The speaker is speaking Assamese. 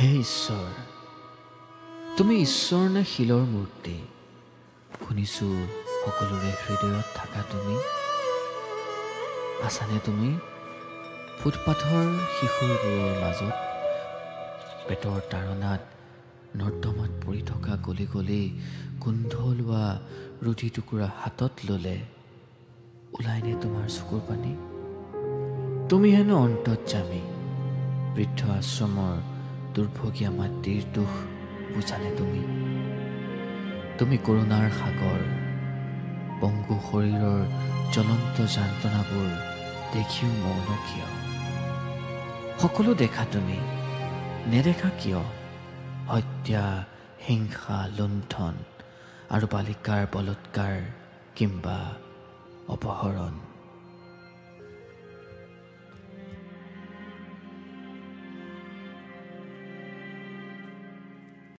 হে ঈশ্বৰ, তুমি ঈশ্বৰ নে শিলৰ মূৰ্তি? শুনিছোঁ সকলোৰে হৃদয়ত থাকা তুমি। আছানে তুমি ফুটপাথৰ শিশুৰবোৰৰ মাজত, পেটৰ তাৰণাত নৰ্দমাত পৰি থকা গলি গলি গোন্ধ লোৱা ৰুটি টুকুৰা হাতত ল'লে ওলাইনে তোমাৰ চকুৰ পানী? তুমি হেনো অন্তৰ্যামী, বৃদ্ধ আশ্ৰমৰ দুৰ্ভগীয়া মাতৃৰ দুখ বুজানে তুমি? তুমি কৰোণাৰ সাগৰ, পংগু শৰীৰৰ জ্বলন্ত যান্ত্ৰণাবোৰ দেখিও মৌন কিয়? সকলো দেখা তুমি, নেদেখা কিয়? হত্যা, হিংসা, লুণ্ঠন আৰু বালিকাৰ বলৎকাৰ কিম্বা অপহৰণ।